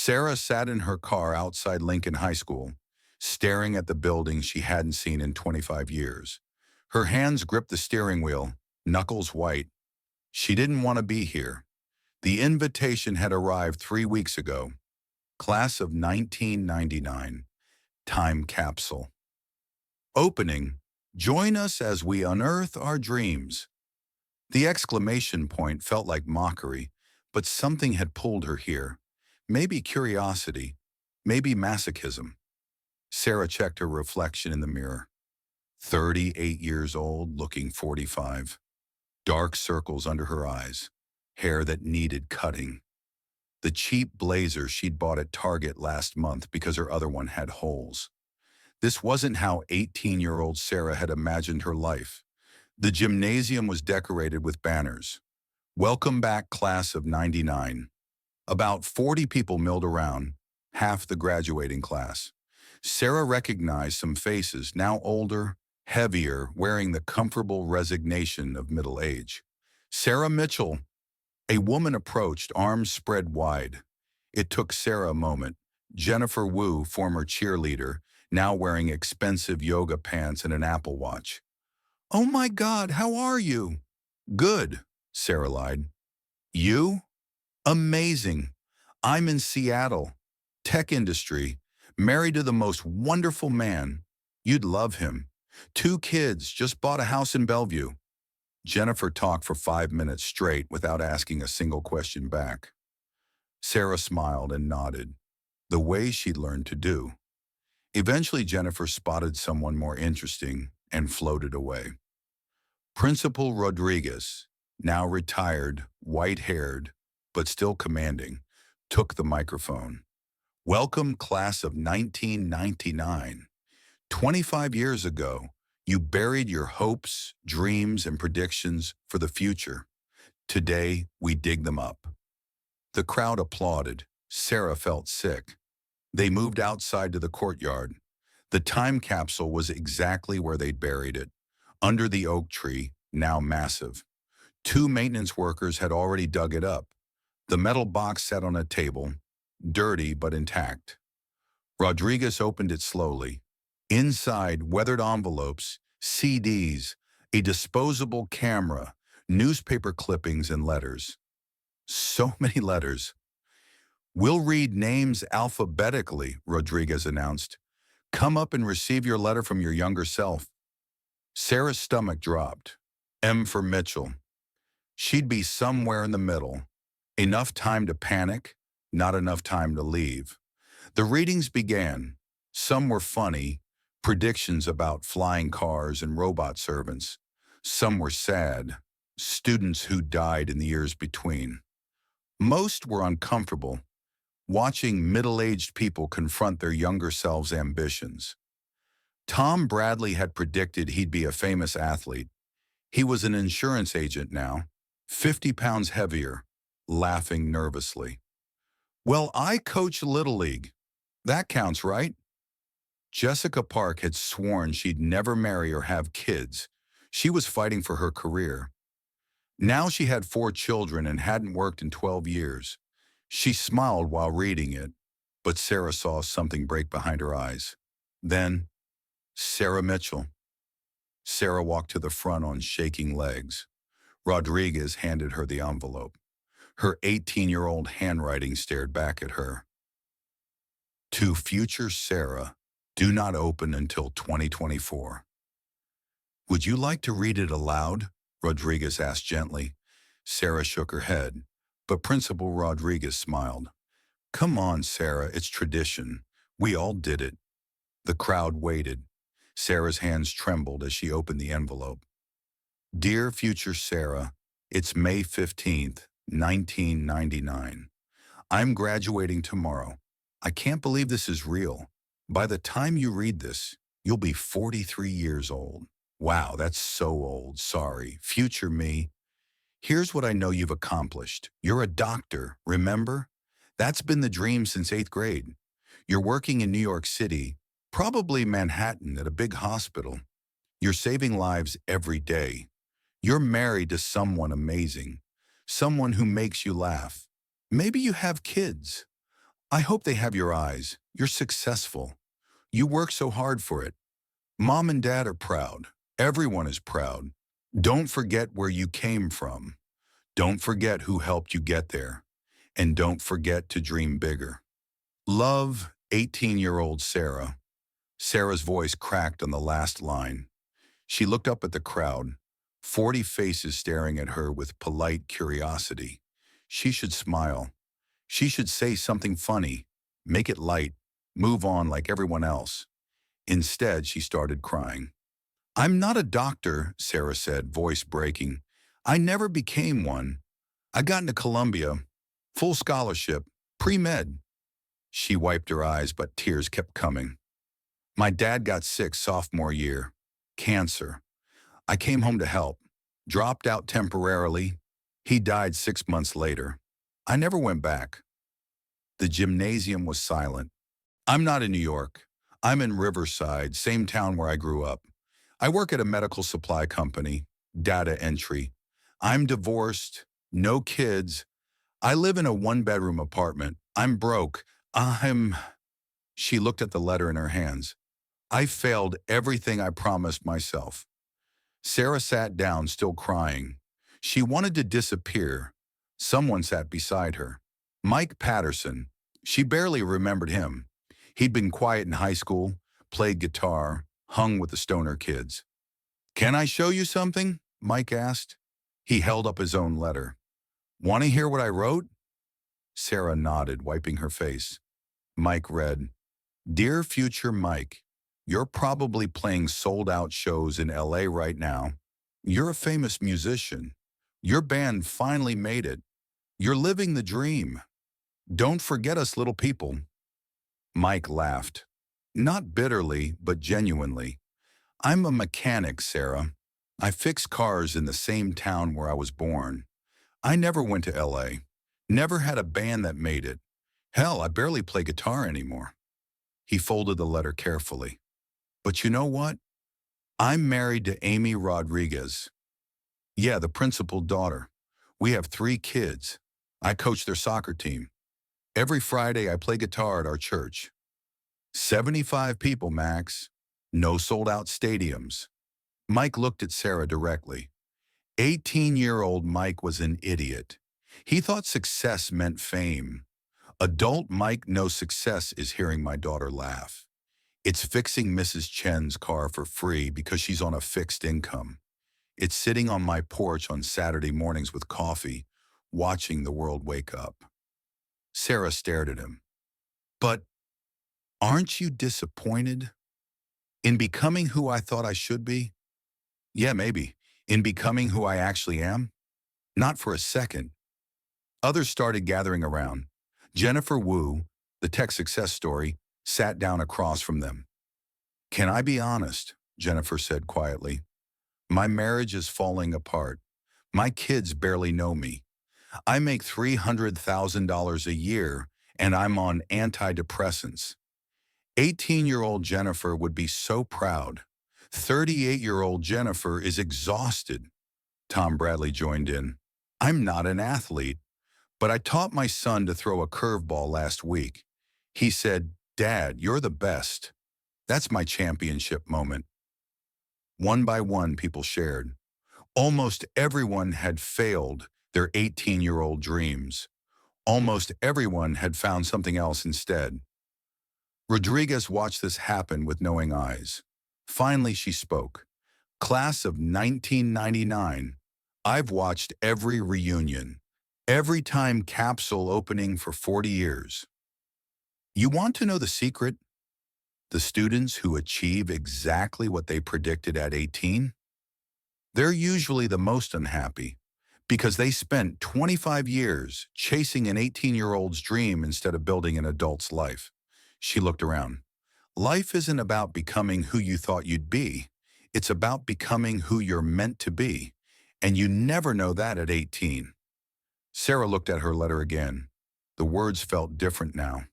Sarah sat in her car outside Lincoln High School, staring at the building she hadn't seen in 25 years. Her hands gripped the steering wheel, knuckles white. She didn't want to be here. The invitation had arrived 3 weeks ago. Class of 1999. Time capsule. Opening. Join us as we unearth our dreams. The exclamation point felt like mockery, but something had pulled her here. Maybe curiosity, maybe masochism. Sarah checked her reflection in the mirror. 38 years old, looking 45. Dark circles under her eyes, hair that needed cutting. The cheap blazer she'd bought at Target last month because her other one had holes. This wasn't how 18-year-old Sarah had imagined her life. The gymnasium was decorated with banners. Welcome back, class of 99. About 40 people milled around, half the graduating class. Sarah recognized some faces, now older, heavier, wearing the comfortable resignation of middle age. Sarah Mitchell. A woman approached, arms spread wide. It took Sarah a moment. Jennifer Wu, former cheerleader, now wearing expensive yoga pants and an Apple Watch. "Oh my God, how are you?" "Good," Sarah lied. "You?" "Amazing. I'm in Seattle. Tech industry. Married to the most wonderful man. You'd love him. 2 kids, just bought a house in Bellevue." Jennifer talked for 5 minutes straight without asking a single question back. Sarah smiled and nodded, the way she'd learned to do. Eventually, Jennifer spotted someone more interesting and floated away. Principal Rodriguez, now retired, white-haired, but still commanding, took the microphone. "Welcome, class of 1999. 25 years ago, you buried your hopes, dreams, and predictions for the future. Today, we dig them up." The crowd applauded. Sarah felt sick. They moved outside to the courtyard. The time capsule was exactly where they'd buried it, under the oak tree, now massive. 2 maintenance workers had already dug it up. The metal box sat on a table, dirty but intact. Rodriguez opened it slowly. Inside, weathered envelopes, CDs, a disposable camera, newspaper clippings, and letters. So many letters. "We'll read names alphabetically," Rodriguez announced. "Come up and receive your letter from your younger self." Sarah's stomach dropped. M for Mitchell. She'd be somewhere in the middle. Enough time to panic, not enough time to leave. The readings began. Some were funny, predictions about flying cars and robot servants. Some were sad, students who died in the years between. Most were uncomfortable, watching middle-aged people confront their younger selves' ambitions. Tom Bradley had predicted he'd be a famous athlete. He was an insurance agent now, 50 pounds heavier, laughing nervously. "Well, I coach Little League. That counts, right?" Jessica Park had sworn she'd never marry or have kids. She was fighting for her career. Now she had 4 children and hadn't worked in 12 years. She smiled while reading it, but Sarah saw something break behind her eyes. Then, Sarah Mitchell. Sarah walked to the front on shaking legs. Rodriguez handed her the envelope. Her 18-year-old handwriting stared back at her. "To future Sarah, do not open until 2024. "Would you like to read it aloud?" Rodriguez asked gently. Sarah shook her head, but Principal Rodriguez smiled. "Come on, Sarah, it's tradition. We all did it." The crowd waited. Sarah's hands trembled as she opened the envelope. "Dear future Sarah, it's May 15th, 1999. I'm graduating tomorrow. I can't believe this is real. By the time you read this, you'll be 43 years old. Wow, that's so old. Sorry. Future me. Here's what I know you've accomplished. You're a doctor, remember? That's been the dream since 8th grade. You're working in New York City, probably Manhattan at a big hospital. You're saving lives every day. You're married to someone amazing, someone who makes you laugh. Maybe you have kids. I hope they have your eyes. You're successful. You work so hard for it. Mom and Dad are proud. Everyone is proud. Don't forget where you came from. Don't forget who helped you get there. And don't forget to dream bigger. Love, 18-year-old Sarah. Sarah's voice cracked on the last line. She looked up at the crowd, 40 faces staring at her with polite curiosity. She should smile. She should say something funny, make it light, move on like everyone else. Instead, she started crying. I'm not a doctor, Sarah said, voice breaking. I never became one. I got into Columbia, full scholarship, pre-med. She wiped her eyes, but tears kept coming. My dad got sick sophomore year. Cancer. I came home to help. Dropped out temporarily. He died 6 months later. I never went back. The gymnasium was silent. I'm not in New York. I'm in Riverside, same town where I grew up. I work at a medical supply company, data entry. I'm divorced, no kids. I live in a one-bedroom apartment. I'm broke. She looked at the letter in her hands. I failed everything I promised myself. Sarah sat down, still crying. She wanted to disappear. Someone sat beside her. Mike Patterson. She barely remembered him. He'd been quiet in high school, played guitar, hung with the stoner kids. Can I show you something? Mike asked. He held up his own letter. Want to hear what I wrote? Sarah nodded, wiping her face. Mike read, Dear future Mike, you're probably playing sold-out shows in LA right now. You're a famous musician. Your band finally made it. You're living the dream. Don't forget us little people. Mike laughed. Not bitterly, but genuinely. I'm a mechanic, Sarah. I fix cars in the same town where I was born. I never went to LA. Never had a band that made it. Hell, I barely play guitar anymore. He folded the letter carefully. But you know what? I'm married to Amy Rodriguez. Yeah, the principal daughter. We have 3 kids. I coach their soccer team. Every Friday I play guitar at our church. 75 people, max. No sold-out stadiums. Mike looked at Sarah directly. 18-year-old Mike was an idiot. He thought success meant fame. Adult Mike knows success is hearing my daughter laugh. It's fixing Mrs. Chen's car for free because she's on a fixed income. It's sitting on my porch on Saturday mornings with coffee, watching the world wake up. Sarah stared at him. But aren't you disappointed? In becoming who I thought I should be? Yeah, maybe. In becoming who I actually am? Not for a second. Others started gathering around. Jennifer Wu, the tech success story, sat down across from them. Can I be honest? Jennifer said quietly. My marriage is falling apart. My kids barely know me. I make $300,000 a year, and I'm on antidepressants. 18-year-old Jennifer would be so proud. 38-year-old Jennifer is exhausted. Tom Bradley joined in. I'm not an athlete, but I taught my son to throw a curveball last week. He said, Dad, you're the best. That's my championship moment. One by one, people shared. Almost everyone had failed their 18-year-old dreams. Almost everyone had found something else instead. Rodriguez watched this happen with knowing eyes. Finally, she spoke. Class of 1999. I've watched every reunion, every time capsule opening for 40 years. You want to know the secret? The students who achieve exactly what they predicted at 18? They're usually the most unhappy because they spent 25 years chasing an 18-year-old's dream instead of building an adult's life. She looked around. Life isn't about becoming who you thought you'd be. It's about becoming who you're meant to be. And you never know that at 18. Sarah looked at her letter again. The words felt different now.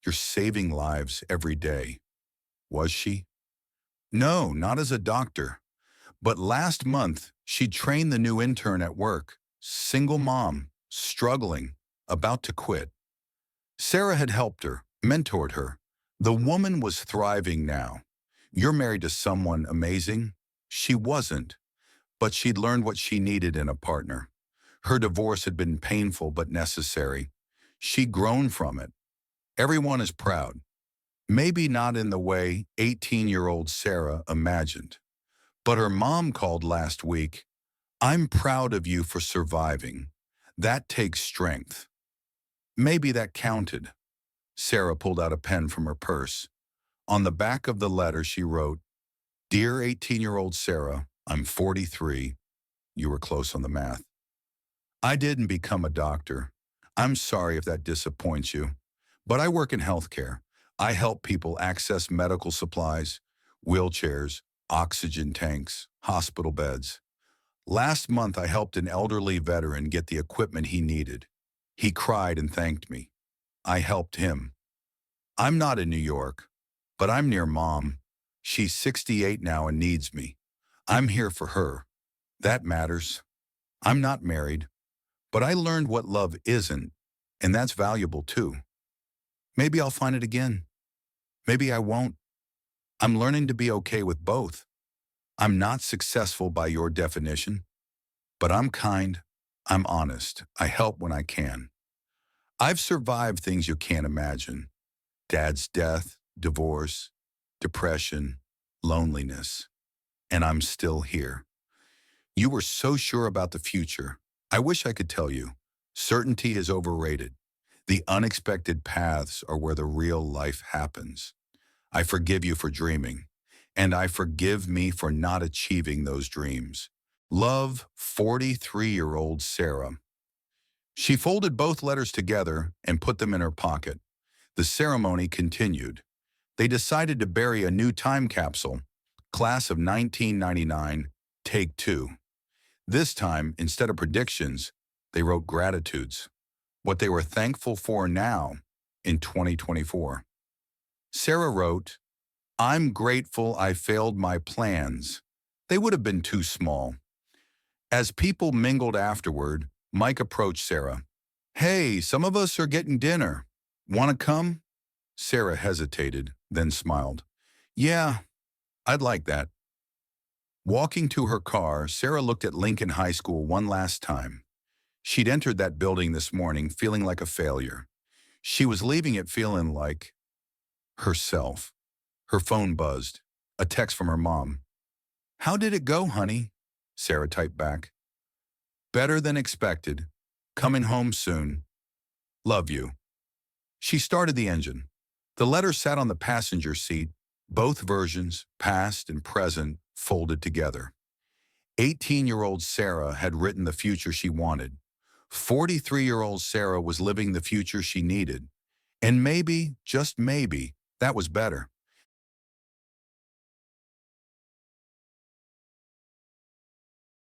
You're saving lives every day. Was she? No, not as a doctor. But last month, she trained the new intern at work. Single mom, struggling, about to quit. Sarah had helped her, mentored her. The woman was thriving now. You're married to someone amazing? She wasn't, but she'd learned what she needed in a partner. Her divorce had been painful but necessary. She'd grown from it. Everyone is proud. Maybe not in the way 18-year-old Sarah imagined. But her mom called last week. I'm proud of you for surviving. That takes strength. Maybe that counted. Sarah pulled out a pen from her purse. On the back of the letter she wrote, Dear 18-year-old Sarah, I'm 43. You were close on the math. I didn't become a doctor. I'm sorry if that disappoints you. But I work in healthcare. I help people access medical supplies, wheelchairs, oxygen tanks, hospital beds. Last month, I helped an elderly veteran get the equipment he needed. He cried and thanked me. I helped him. I'm not in New York, but I'm near Mom. She's 68 now and needs me. I'm here for her. That matters. I'm not married, but I learned what love isn't, and that's valuable too. Maybe I'll find it again. Maybe I won't. I'm learning to be okay with both. I'm not successful by your definition, but I'm kind, I'm honest, I help when I can. I've survived things you can't imagine. Dad's death, divorce, depression, loneliness, and I'm still here. You were so sure about the future. I wish I could tell you. Certainty is overrated. The unexpected paths are where the real life happens. I forgive you for dreaming, and I forgive me for not achieving those dreams. Love, 43-year-old Sarah. She folded both letters together and put them in her pocket. The ceremony continued. They decided to bury a new time capsule, class of 1999, take 2. This time, instead of predictions, they wrote gratitudes, what they were thankful for now in 2024. Sarah wrote, I'm grateful I failed my plans. They would have been too small. As people mingled afterward, Mike approached Sarah. Hey, some of us are getting dinner. Want to come? Sarah hesitated, then smiled. Yeah, I'd like that. Walking to her car, Sarah looked at Lincoln High School one last time. She'd entered that building this morning feeling like a failure. She was leaving it feeling like herself. Her phone buzzed. A text from her mom. How did it go, honey? Sarah typed back. Better than expected. Coming home soon. Love you. She started the engine. The letter sat on the passenger seat, both versions, past and present, folded together. 18-year-old Sarah had written the future she wanted. 43-year-old Sarah was living the future she needed. And maybe, just maybe, that was better.